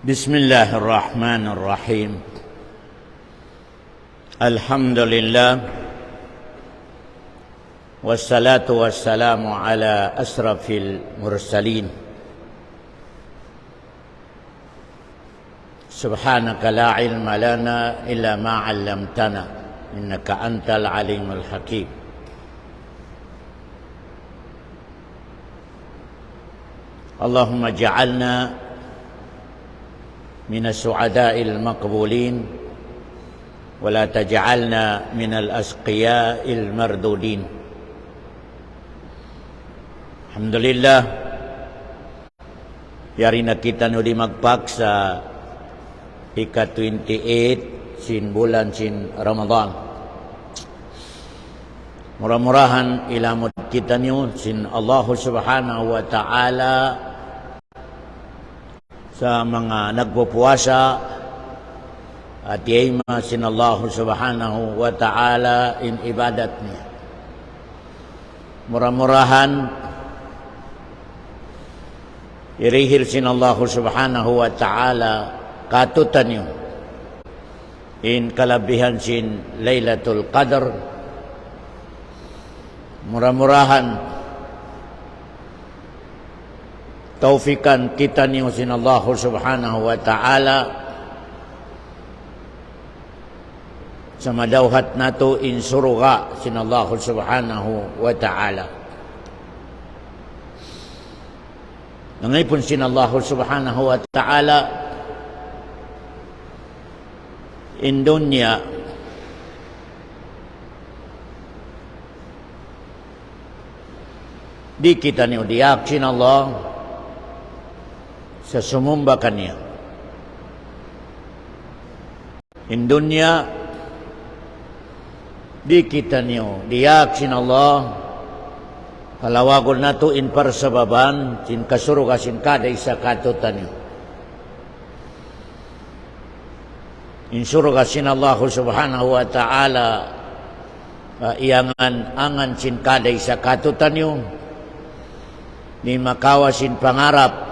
Bismillahirrahmanirrahim. Alhamdulillah. Wassalatu wassalamu ala asrafil mursalin. Subhanaka la ilma lana illa ma 'allamtana innaka antal alimul hakim. Allahumma ja'alna minas su'ada'il maqbulin wa la taj'alna minal asqiya'il mardudin. Alhamdulillah, yari na kita no di magpaksa ika-28 sin bulan sin Ramadan. Murah-murahan ilamot kita niyo sin Allah subhanahu wa ta'ala sa mga nagpupuwasa at yayma sin Allah subhanahu wa ta'ala in ibadat niya. Murah-murahan irihil sin Allah subhanahu wa ta'ala katutan niyo in kalabihan sin Laylatul Qadr. Murah-murahan taufikan kita ni sin Allah subhanahu wa ta'ala sa madawhat nato in surga sin Allah subhanahu wa ta'ala. Nangipon sin Allah subhanahu wa ta'ala in dunya di kita ni diak sin Allah sa sumumba kaniya. In dunya di kita niyo diyak sin Allah kalawagol nato in parsababan sin kasuruga sin kada isa katutan niyo. In suruga sin Allah subhanahu wa ta'ala iangan angan sin kada isa katutan niyo ni makawa sin pangarap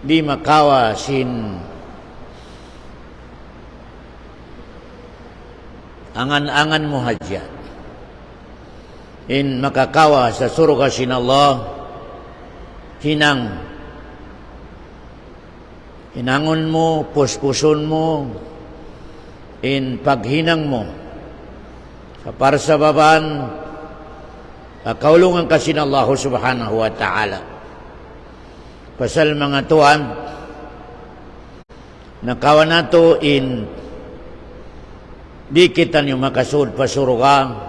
di makawa sin angan-angan muhajat in makakawa sa surga sin Allah hinangon mo, puspuson mo in paghinang mo sa parsababan kaulungan ka sin Allah subhanahu wa ta'ala. Pasal mga tuan, nakawa nato in di kita niyo makasud pasuruga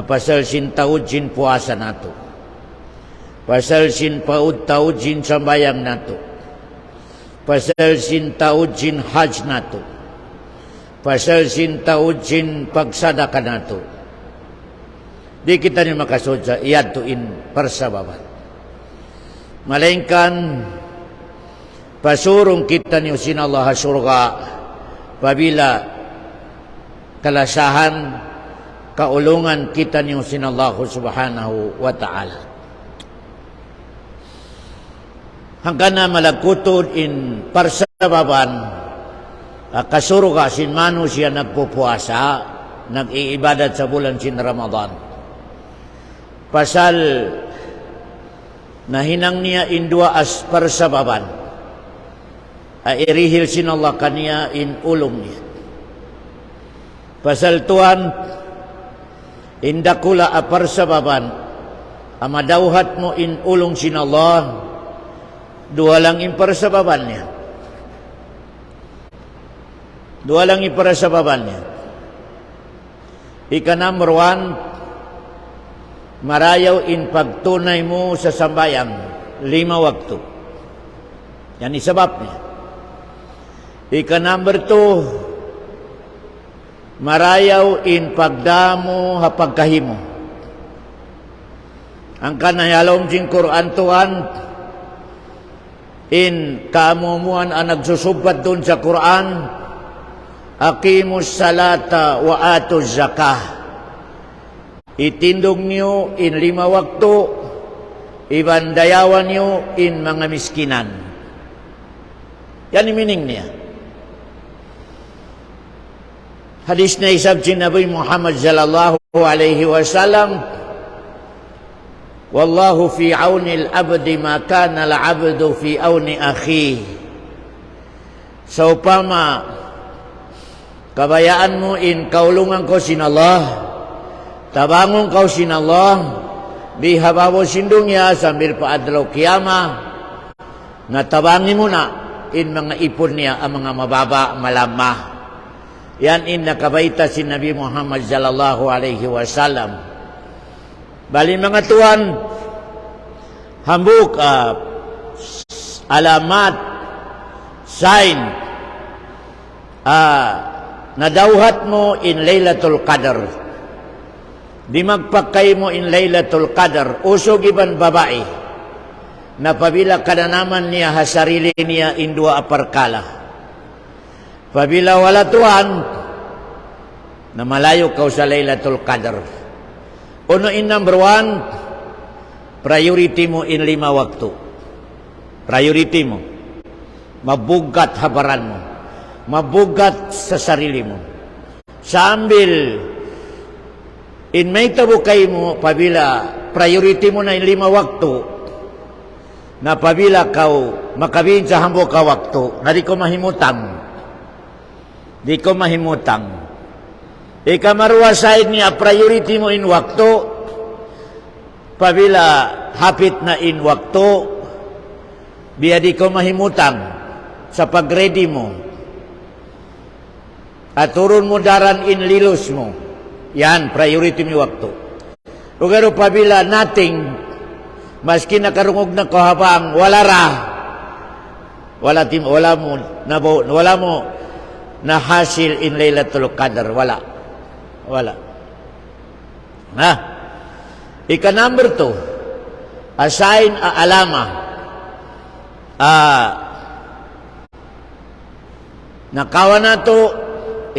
pasal sin taud sin puasa nato, pasal sin taud sin sambayang nato, pasal sin taud sin hajj nato, pasal sin taud sin pagsadaka nato. Di kita niyo makasud sa iyadto in parsababan. Melainkan pasurong kita niyo sin Allah surga pabila kalasahan kaulungan kita niyo sin Allah subhanahu wa ta'ala. Hanggang na malagkutod in parsababan kasurga sin manu siya nagpupuasa nag-iibadat sa bulan sin Ramadan. Pasal nahinang niya in dua as parsababan irihil sin Allah kaniya in ulong niya. Pasal tuan indakula a parsababan amadawhat mo in ulong sin Allah dua lang in parsababan niya, dua lang in parsababan niya. Ika number 1, marayaw in pagtunay mo sa sambayang 5 waktu. Yan isabab niya. Ika number 2, marayaw in pagdamo hapagkahimo. Ang kanayalom sin Quran tuan in kaamumuan ang nagsusubad doon sa Quran, aqimus salata wa atuz zakah. Itindog niyo in 5 waktu, ibandayawan niyo in mga miskinan. Yan ang meaning niya. Hadis na isab si Nabi Muhammad sallallahu alaihi wasallam, wallahu fi auni al-abdi ma kana al-abdu fi auni akhihi. Sa upama kabayaan mo in kaulungan ko sin Allah, tabangon kau sin Allah, bihabawo sindungya sambil paadlaw kiyama, natabangin mo na in mga ipon niya ang mga mababa, malamah. Yan in nakabaita si Nabi Muhammad sallallahu alaihi wasallam. Bali mga tuan, hambuk alamat, sign, nadawhat mo in Laylatul Qadr. Di magpakay mo in Laylatul Qadr, usog iban babae, na pabila kadanaman niya hasarili niya in dua aparkala. Pabila wala tuhan, na malayo kau sa Laylatul Qadr. Uno in number 1, priority mo in 5 waktu. Priority mo. Mabugat habaran mo. Mabugat sa sarili mo. Sambil in may tabukay mo, pabila priority mo na in 5 waktu, na pabila kau makabihin sa hambok ka waktu, na di ko mahimutang. Di ko mahimutang. Ikamarwa side niya, priority mo in waktu, pabila hapit na in waktu, biya di ko mahimutang sa pag-ready mo. At turun mo daran in lilos mo. Yan, priority mo waktu. Pero pabila nothing, maski nakarungog na kahabang, wala ra. Wala mo na hasil in Laylatul Qadr. Wala. Ika number 2, assign alama. Nakawa na to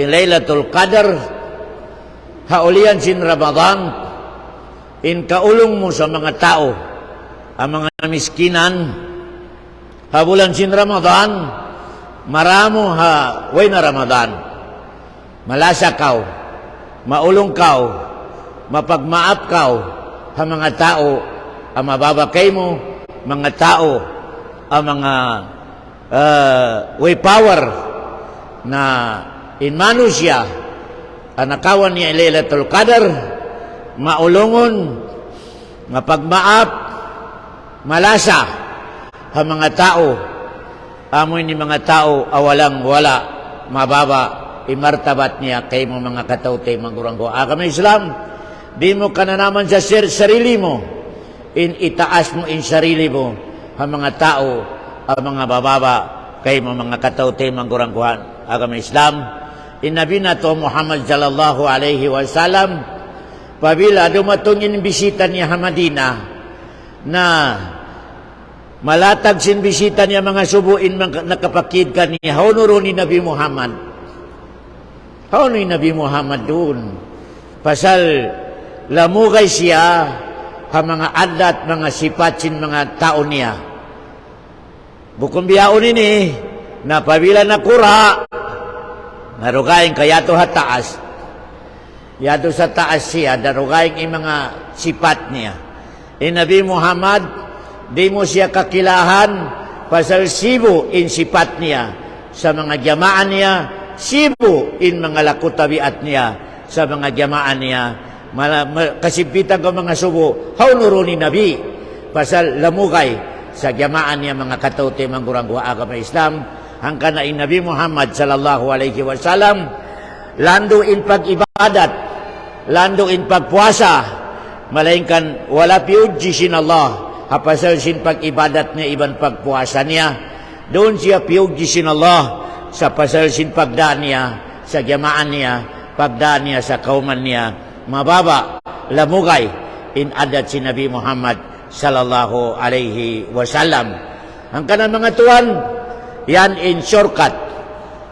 in Laylatul Qadr, haulian sin Ramadan, in kaulong mo sa mga tao, ang mga miskinan, habulan sin Ramadan, maramo way na Ramadan, malasa kau, maulong kau, mapagmaap kau, ha mga tao, ang mababakay mo, mga tao, ang mga way power, na in manusya, ang nakawan niya Laylatul Qadr, maulungon, mapagmaap, malasa, ha mga tao, amoy ni mga tao awalang wala, mababa, imartabat niya kay mo mga katawte, mangguranggo. Kami Islam, di mo kananaman sa sarili mo, in itaas mo in sarili mo, ang mga tao, ang mga bababa, kay mo mga katawte, manggurangguhan. Kami Islam, in Nabi na to Muhammad sallallahu alaihi wasallam, pabila dumatungin bisita niya sa Madina, na malatag sin bisita niya mga subuin nakapakid ka niya. Haunuro ni Nabi Muhammad. Haunuro ni Nabi Muhammad doon. Pasal lamugay siya ha mga adat, mga sifat sin mga tao niya. Bukong biyaon ini, na pabila na kura, narugayin kayato ha taas. Yato sa taas siya, narugayin yung mga sifat niya. Nabi Muhammad, di mo siya kakilahan pasal sibo in sipat niya sa mga jamaan niya, sibo in mga lakutabiat niya sa mga jamaan niya. Kasipitan ko mga subo, haunuro ni Nabi pasal lamugay sa jamaan niya mga katawte, manggurangguha agama Islam, hangka na in Nabi Muhammad sallallahu alaihi wasallam, lando in pag-ibadat, lando in pagpuasa, malainkan wala piudji sin Allah, hapasal sin pag-ibadat niya, iban pagpuasa niya. Doon siya piyugji sin Allah sa pasal sin pagdaan niya, sa jamaan niya, pagdaan niya sa kauman niya. Mababa, lamugay, in adat si Nabi Muhammad sallallahu alaihi wasallam. Ang kanan mga tuwan, yan in shortcut,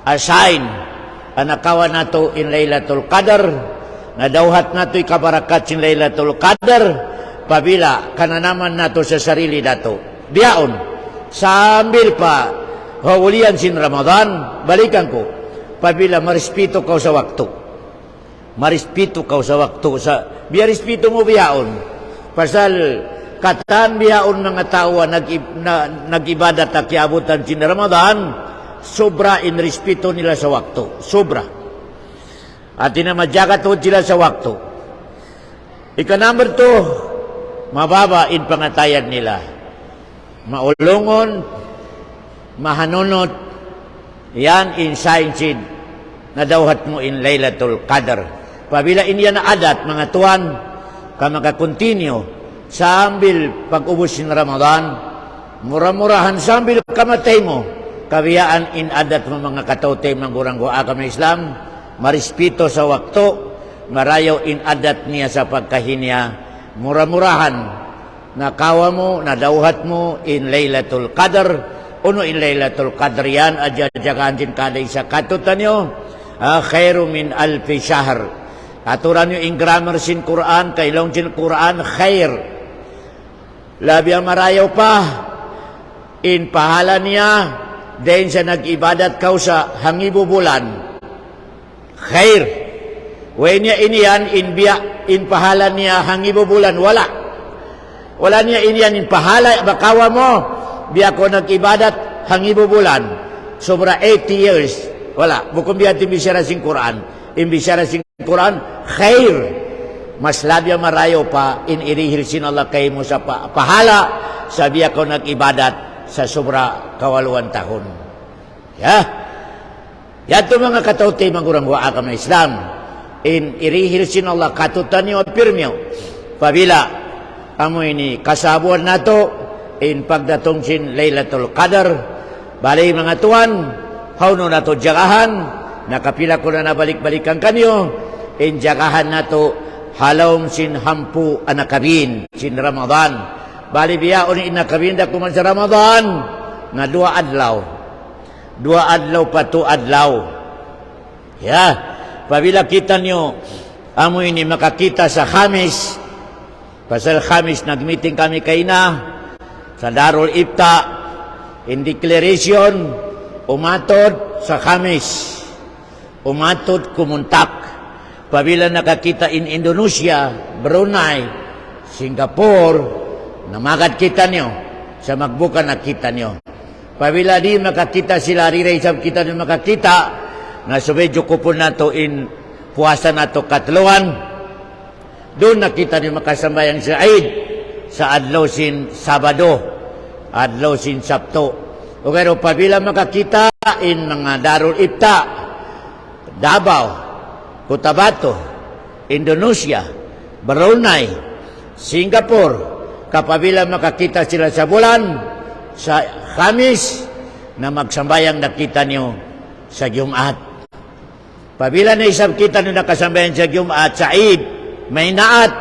assign, anakawan nato in Laylatul Qadr, nadawhat nato ikabarakat sin Laylatul Qadr, pabila kananaman nato sa sarili nato. Biyaon, sambil pa Haulian sin Ramadan, balikan ko. Pabila marespeto ka sa waktu. Marespeto ka sa waktu. Biar respeto mo biyaon. Pasal katan biyaon mga tao nag-ibadat at kiabutan sin Ramadan, sobra in respeto nila sa waktu. Sobra. At inamadyagatod sila sa waktu. Number 2, mababa in pangatayan nila. Maulungon, mahanunot, yan in science na dawhat mo in Laylatul Qadr. Pabila inyan na adat, mga tuwan, ka makakontinyo sambil pag-ubos ng Ramadan, murah-murahan sambil kamatay mo, kabiyaan in adat mo mga katawtay manggurang-gua kami Islam, marispito sa wakto, marayaw in adat niya sa pagkahinya, murah-murahan, nakawa mo, nadawhat mo in Laylatul Qadr, uno in Laylatul Qadr yan, adjadjagaan din kada isa katutan nyo, khairu min alfi shahr. Aturan nyo in grammar sin Quran, kailong sin Quran, khair. Labi ang marayaw pa, in pahala niya, dahil sa nag-ibadat kaw sa hangibo bulan. Khair. When niya iniyan, in pahala niya hangibo bulan, wala. Wala niya iniyan, in pahala, bakawa mo, biya ko nag-ibadat hangibo bulan. Sobra 80 years. Wala. Bukom biya timbisara sin Quran. Imbisara sin Quran, khair. Mas labya marayo pa, in irihir sin Allah kayo mo sa pahala, sabi ako nag-ibadat sa sobra kawaluan tahon. Yato mga katawtay magurang-gua ka ng Islam, in irihir sin Allah katutan niyo at pirmiyo, pabila, amo ini kasabuan nato, in pagdatong sin Laylatul Qadr, balay mga tuwan, hauno nato jagahan, nakapila ko na nabalik-balikan kanyo, in jagahan nato halawm sin hampu anakabin sin Ramadan. Bali biyaon in nakabin da kuman sa Ramadan nga 2 adlaw. 2 adlaw pa 2 adlaw. Pabila kita nyo amo ini makakita sa Khamis. Pasal Khamis nagmeeting kami kaina sa Darul Ifta in declaration umatod sa Khamis. Umatod kumuntak. Pabila nakakita in Indonesia, Brunei, Singapore, namagat kita nyo. Sa magbuka nakita nyo. Pabila di makakita sila, riray-sab kita nyo makakita, na subedyo kupon nato in puasa nato katluan, doon nakita nyo makasambayang sa Eid, sa adlaw sin Sabado, adlaw sin Sabto. O pero pabila makakita in mga Darul Ifta, Davao, Cotabato, Indonesia, Brunei, Singapore, kapabila makakita sila sa bulan, sa Khamis, na magsambayang nakita niyo sa Jumat. Pabila na isab kita nyo nakasambayan sa Jumat, sa Eid, may naat,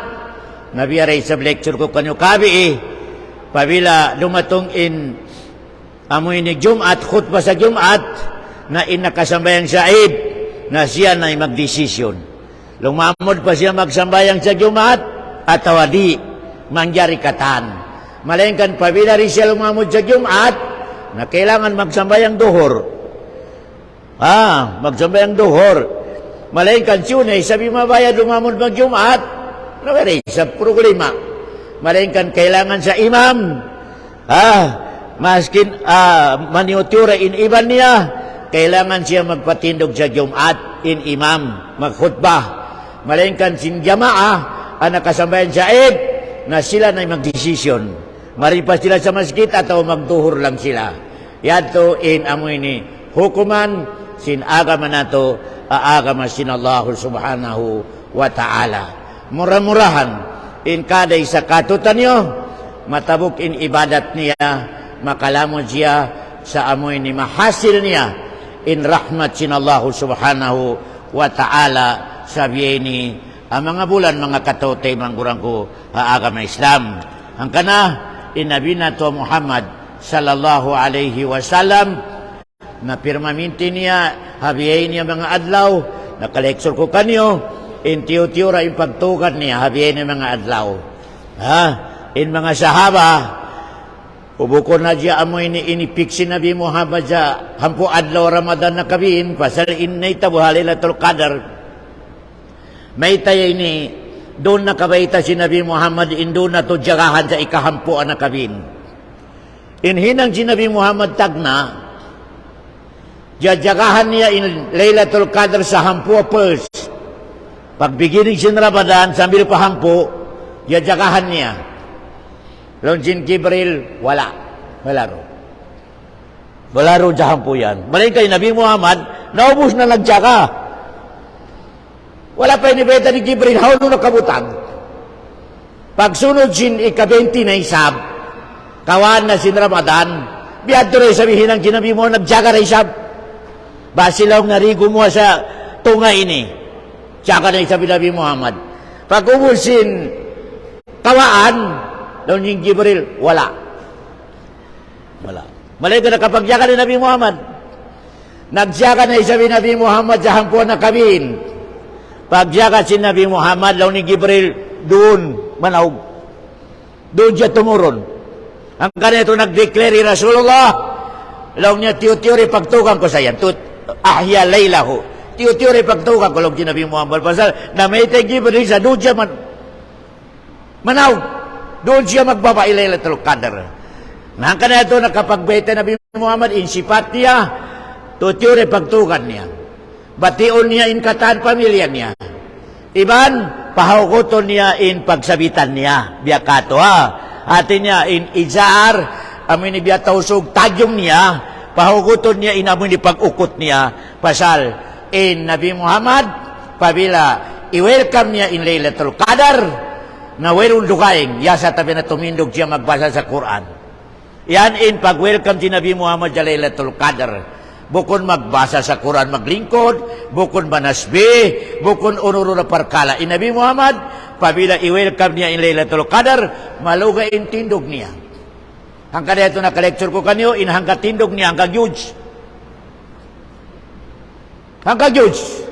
nabiyaray sa lecture ko kanyo kabi pabila dumatong in amoy ni Jumat, khutbah sa Jumat, na in nakasambayan sa Eid, na siya na magdesisyon. Lumamod pa siya magsambayang sa Jumat at tawadi, mangyari katan. Malengkan pabila rin siya lumamod sa Jumat na kailangan magsambayang duhor. Magsambayang duhor. Malengkan sunay, sabi mabayad lumamod mag-Jumat, nawari sa problema. Malengkan kailangan sa imam. Maskin maniutura in iban niya, kailangan siya magpatindog sa Jumat in imam, magkhutbah. Malengkan sin jamaah, ang nakasambayan sa Eid, na sila na magdesisyon. Maripas sila sa masjid atau magduhur lang sila. Yato in amoy ni hukuman sin agama nato, agama sin Allah subhanahu wa ta'ala. Murah-murahan in kada isa katutan nyo, matabuk in ibadat niya, makalamon siya sa amoy ni mahasil niya, in rahmat sin Allah subhanahu wa ta'ala sabiyeni ang mga bulan mga katotay manggurang ko agama Islam. Ang kana in Nabi nato Muhammad sallallahu alaihi wasallam na pirmaminti niya habiyay niya mga adlaw nakaleksor ko kanyo in tiyo-tiyura in pagtugan niya habiyay niya mga adlaw in mga sahaba Ubukon na diya amoy ni inipiksi Nabi Muhammad sa hampu adlaw Ramadan na kabin, pasal inay tabuhal Lailatul Qadar. May tayo ini, doon nakabaita si Nabi Muhammad, doon na to jagahan sa ikahampuan na kabin. Inhinang si Nabi Muhammad tagna, jagahan niya in Lailatul Qadar sa hampu first. Pagbiginig si Ramadan, sambil pahampu, jagahan niya. Lonjin Jibril, wala ro. Wala ro jahan po yan. Balik kay Nabi Muhammad, naubos na nagjaga. Wala pa inibeta ni Jibril, haulo na kabutang. Pagsunod sin ika-20 na isab, kawan na sin Ramadan, biyadto rin sabihin ng Nabi mo, nagjaga na isab. Basilaw narigo mo sa tunga ini. Jaga na isab ni Nabi Muhammad. Pag umusin, kawaan, daw ni Jibril, wala. Malay ka na kapag jaga ni Nabi Muhammad. Nagjaga na isabi Nabi Muhammad sa hampuan na kabin. Pag jaga si Nabi Muhammad, daw ni Jibril, doon, manawag. Doon siya tumuron. Ang kanito nag-declare Rasulullah, daw niya, tiyo-tiyori pagtukan ko sa yan. Ahya laylahu. Tiyo-tiyori pagtukan ko, daw si Nabi Muhammad. Pasal, na may Jibril sa doon siya manawag. Doon siya magbabae Lailatul Qadar. Nang kana ito nakapagbete Nabi Muhammad in sifat niya, tutiyore pagtukan niya. Bation niya in kataan pamilya niya. Iban, pahukuton niya in pagsabitan niya. Biyakato ha. Atin niya in izar, amin ni biyatausog tagyong niya, pahukuton niya in amin ni pag-ukot niya. Pasal, in Nabi Muhammad, pabila, i-welcome niya in Lailatul Qadar, na werong dugaing, yasa tabi na tumindog siya magbasa sa Quran. Yan in pag-welcome si Nabi Muhammad sa Lailatul Qadar. Bukon magbasa sa Quran maglingkod, bukon manasbi, bukon unuro na parkala. In Nabi Muhammad, pabila i-welcome niya in Lailatul Qadar, maluga in tindog niya. Hanggang ito naka-lecture ko kanyo, in hanggang tindog niya, hanggang huge. Hanggang huge.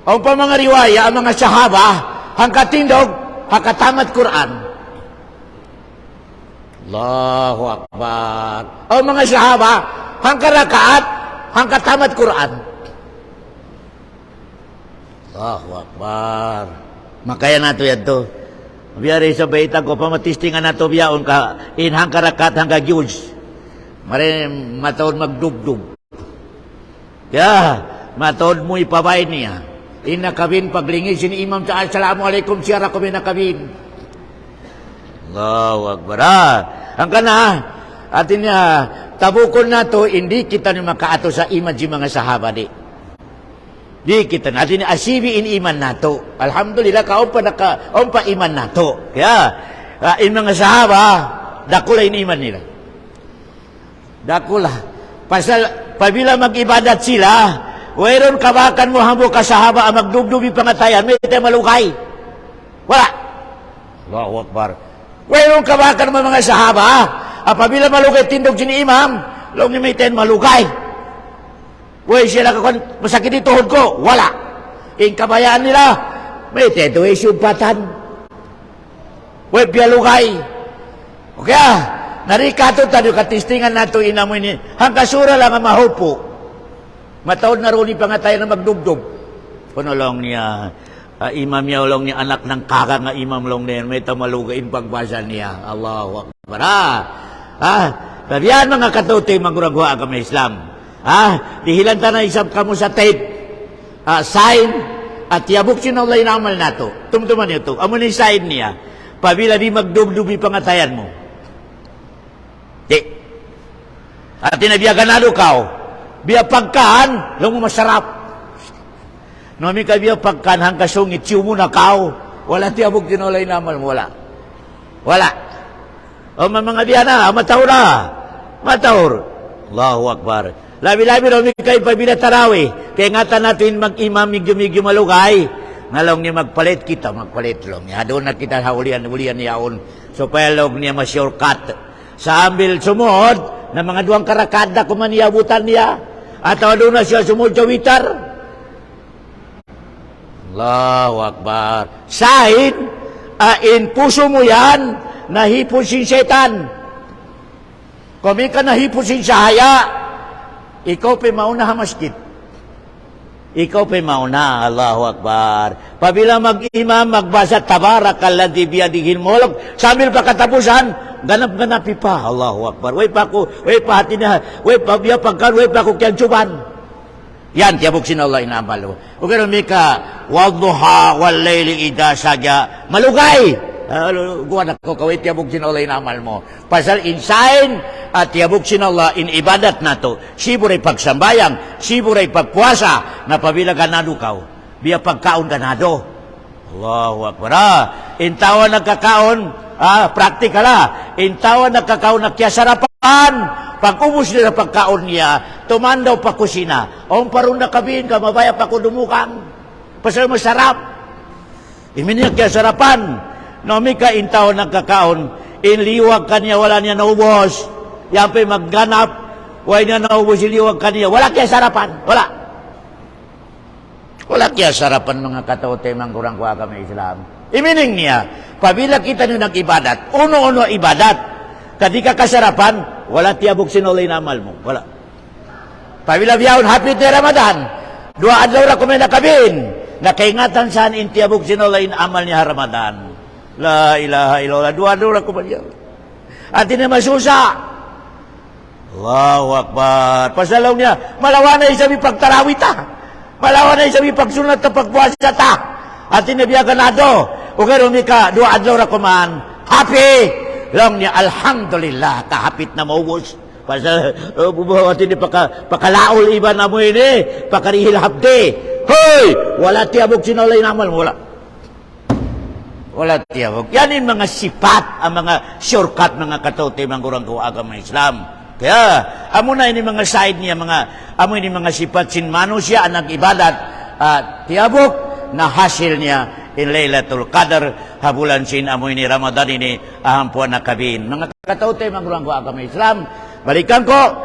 Ang pa mga riwaya, ang mga sahaba, hanggang tindog, hakatamat Quran. Allahu Akbar. O mga sahaba, hangka rakaat, hangka tamat Quran. Allahu Akbar. Makaya nato yan to. Biyari sa baita ko, pamatistingan nato biyaon ka, in hangka rakaat, hangka gyuj. Marin mataon magdugdug. Kaya, mataon mo ipabay niya. Inakabin paglingi sin imam sa assalamualaikum siyara kami nakabin. Allahu Akbar. Ang kana atin niya tabukon nato hindi kita ni makaato sa iman di mga sahaba di. Di kita natin asibi in iman nato. Alhamdulillah kaon pa iman nato. Kaya in mga sahaba dakula in iman nila. Dakula. Pasal pabila mag-ibadat sila, wairon kabakan mo hamo kasahaba ang magdugdubi pangatayan, may tayo malugay. Wala. Allahu Akbar. Wairon kabakan mo mga sahaba, apabila malugay tindog sini imam, long ni may tayo malugay. Way sila kakon, masakit ituhod ko. Wala. In kabayaan nila, may tayo isyumpatan. Way bialugay. Okay narikato tayo katistingan nato inamoy ni, hanggang sura lang ang mahupo. Mataod na rin pangatayan na magdugdog. Punolong niya, imam niya, ulong niya, anak ng kaka nga imam long niya, may tamalugain pagbasa niya. Allahu Akbar. Sabihan mga katutoy, maguragwa ka may Islam. Dihilan ta na isang kamo sa tape, sign, at yabuk sinawlay na amal na to. Tumtuman niyo to. Amo ni sign niya, pabila di magdugdugi pangatayan mo. Di. At tinabiyagan na lukaw, biya pagkaan, lang mo masarap. Nami ka biya pagkaan, hanggang sungit, siyo mo na kao. Wala tiyabog tinulay naman, wala. Wala. O mga biya na, matahor na. Matahor. Allahu Akbar. Labi-labi nami kayo pabila tarawi. Kaya nga natin mag-imam, migyo malugay. Ngalong niya magpalit kita, magpalit lang niya. Doon na kita haulian niyaon. So payalog niya ma-shortcut. Sa ambil sumod, na mga duwang karakada kumaniyabutan niya. At doon na siya sumod sa witar. Allahu Akbar. Sahin, in puso mo yan, nahipon si setan. Kami ka nahipusin sa haya, ikaw pa mauna ha masjid. Ikaw pa mauna, Allahu Akbar. Pabila mag-imam, magbasa, tabarakalladzi biyadihil mulk, sambil pakatapusan, ganap-ganapi pa, Allahu Akbar. Way pa hati na, way pa biya pagkan, way pa ko kyan suban. Yan, tiyabuksin Allah inamal. O gano'n ka, wadduha, wallayli ida saja, malugay. Guwan ako, kaway tiyabuksin Allah inamal mo. Pasal insain, at tiyabuksin Allah in ibadat na to, siburay pagsambayang, siburay pagpuasa, na pabila ganado ka, biya pagkaon ganado. Allahu Akbar. Intawa nagkakaon, praktikal intawa nagkakaon na kya sarapan, pag ubus nila pagkaon niya, tumandaw pa kusina. O parang nakabihin ka, mabaya pa ko dumukang. Pasal masarap. Iminyak kaya sarapan. Nomi ka intaw nagkakaon, inliwag ka niya, wala niya naubos. Yan pa'y magganap, wala niya naubos, inliwag ka niya. Wala kaya sarapan. Wala. Wala kaya sarapan mga kataote, mangkurang kuha kami Islam. Imining niya, pabila kita nyo nag-ibadat, uno-uno ibadat, kadika kasarapan, wala tiyabok sinulay na amal mo. Wala. Pabila biyahon, hapit ni Ramadan. 2 adlaw ra kumay nakabin. Nakaingatan saan in tiyabok sinulay na amal niya Ramadan. La ilaha illallah. 2 adlaw ra kumay. At ini masusa. Allahu Akbar. Pasalaw niya, malawanay sabi pagtarawit ta. Malawanay sabi pagsunat ta pagpuasa ta. At ini biya ganado. O gano'n ka, 2 adlaw ra kuman. Happy! Lang niya, alhamdulillah, kahapit na maubos. Pasal, bubuhat ini pakalaol iba na mo ini, pakarihil habde. Hoy! Wala tiyabog sinulay naman, wala. Wala tiyabog. Yan yung mga sipat, ang mga shortcut, mga katote, mga kurang agama Islam. Kaya, amo na ini mga side niya, amo ini mga sipat, sinmano siya, ang nag-ibadat, tiyabog, na hasil niya, in Laylatul Qadr, habulan sin amoy ni Ramadan ini, ahampuan na kabin. Mga katautay, mga ko agama Islam, balikan ko,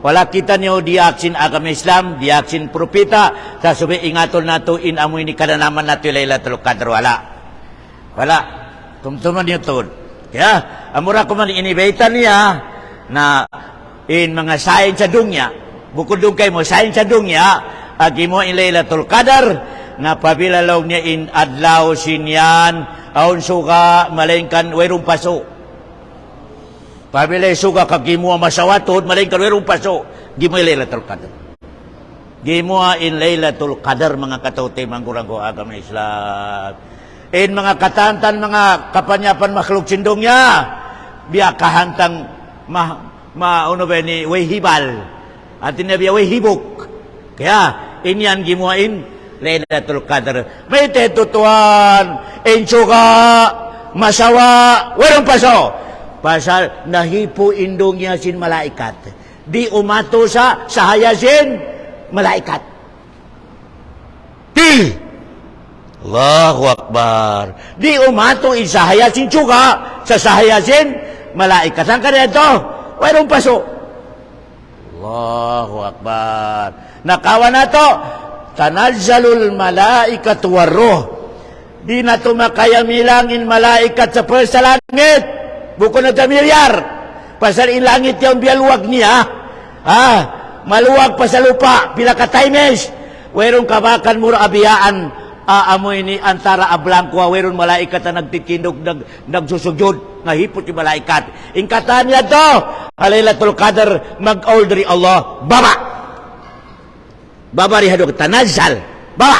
wala kita niyo diaksin agama Islam, diaksin propita, sasabi ingatol nato in amoy ni kananaman nato Laylatul Qadr, wala. Wala. Tumtuman niyo to. Kaya, amura ko man inibaitan niya, na in mga sayin sa dunya, bukod doon kayo mo, sayin sa dunya, agi mo in Laylatul Qadr, na pabilalaw niya in adlaw sinyan, aon suka, malingkan, werong paso. Pabilay suka, kagimuha masawatod, malingkan, werong paso. Gimuha Laylatul Qadr. Gimuha in Laylatul Qadr, mga katautay, mangkurang ko agama Islam. In mga katantan, mga kapanyapan, makhluk sindong niya, biya kahantang, ano ba ni, way hibal. At inabiya, way hibok. Kaya, inyan gimuha in Laylatul Qadr. May tetutuan, ensuka, masawa, walang paso. Pasal nahipo indong niya sin malaikat. Di umato sa sahayasin malaikat. Di! Allahu Akbar. Di umato isahayasin suka sa sahayasin malaikat. Saan ka na ito? Walang paso. Allahu Akbar. Nakawa na to. Tanazzalul malaikat warruh. Di na tumakayamilangin malaikat sa langit. Buko na milyar. Pasal in langit yung biyaluwag niya. Maluwag pa sa lupa. Pila ka times. Werong kabakan mura abiyaan. Amoy ni antara ablangko. Werong malaikat na nagtitindog, nagsusugyod. Nahipot yung malaikat. Ingkatan niya to. Laylatul Qadr. Mag-orderi Allah. Baba! Babari hadok tanazal. Bawa.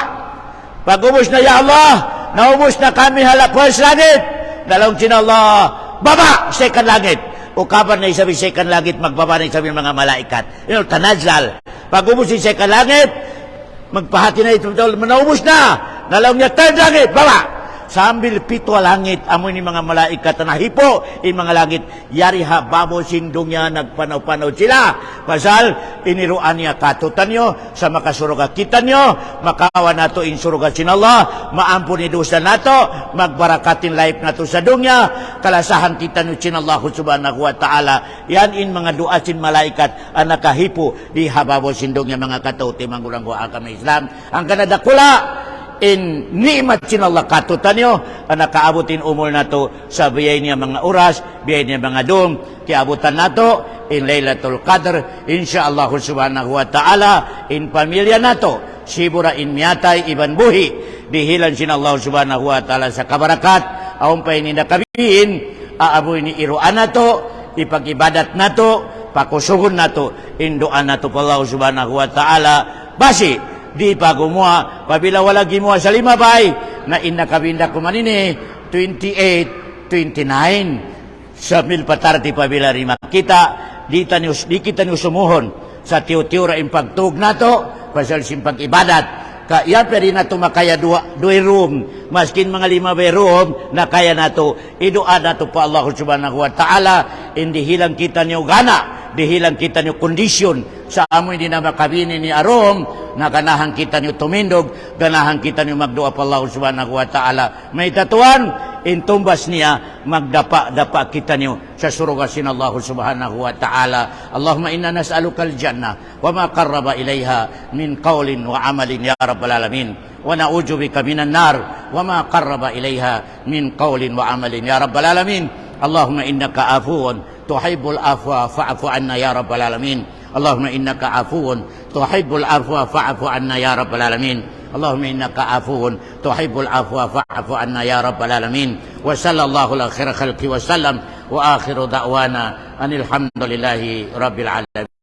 Pag-ubos na ya Allah, naubos na kami halapos langit. Dalawang sin Allah, baba, second langit. O kapan na isabi second langit, magbaba na isabi mga malaikat. Yun, tanazal. Pag-ubos yung second langit, magpahati na ito, naubos na. Dalawang niya, third langit, baba. Sambil pito langit, amoy ni mga malaikat na hipo, in mga langit, yari ha, babo sindong niya, nagpanaw-panaw sila. Pasal, iniruan niya katutan nyo, sa makasuruga kita nyo, makawa nato in suruga sin Allah, maampun ni dosa nato, magbarakatin life nato sa dunya, kalasahan kita nyo sin Allah subhanahu wa ta'ala. Yan in mga dua sin malaikat, ang nakahipo, di hababo sindong niya mga katauti, mangurang ko agama Islam. Ang kanadakula, in ni'mat sinallah katutan nyo, nakaabutin umul nato sa biyay niya mga oras, biyay niya mga dum, kiabutan nato in Laylatul Qadr, insyaallah subhanahu wa ta'ala, in pamilya nato, sibura in miyatay, iban buhi, dihilan sinallah subhanahu wa ta'ala sa kabarakat, aung pa ini nakabihin, aaboy ni iruan nato, ipag-ibadat nato, pakusugon nato, induan nato pa Allah subhanahu wa ta'ala, basi, di pa gumawa, pabila wala gimuha sa lima bay, na inakabinda ko manini, 28, 29, sa milpatarti pabila rima kita, di kita niyo sumuhon, sa tiyo-tiyo ra impagtug nato, pasal simpag ibadat, kaya pwede na ito makaya dua room, maskin mga 5 room, na kaya na ito, idua na ito pa Allah subhanahu wa ta'ala, hindi hilang kita niyo gana, di hilang kita niyo kondisyon, sa amoy hindi na makabini ni Arom, na ganahan kita niyo tumindog, ganahan kita niyo magdua pa Allah subhanahu wa ta'ala. May tatuan, intumbas niya, magdapa-dapa kita niyo sa surugasin Allah subhanahu wa ta'ala. Allahumma inna nas'aluka al-jannah, wa ma qarraba ilayha min qawlin wa amalin ya rabbal alamin. Wa na'udzu bika minan nar, wa ma qarraba ilayha min qawlin wa amalin ya rabbal alamin. Allahumma innaka afuwun tuhibbul afwa fa'fu anna ya rabbal alamin. Allahumma innaka afuwun tuhibbul afwa fa'fu anna ya rabbal alamin. Allahumma innaka afuwun tuhibbul afwa fa'fu anna ya rabbal alamin. Wa sallallahu ala khairi khalqi wa sallam wa akhiru da'wana anil hamdulillahi rabbil alamin.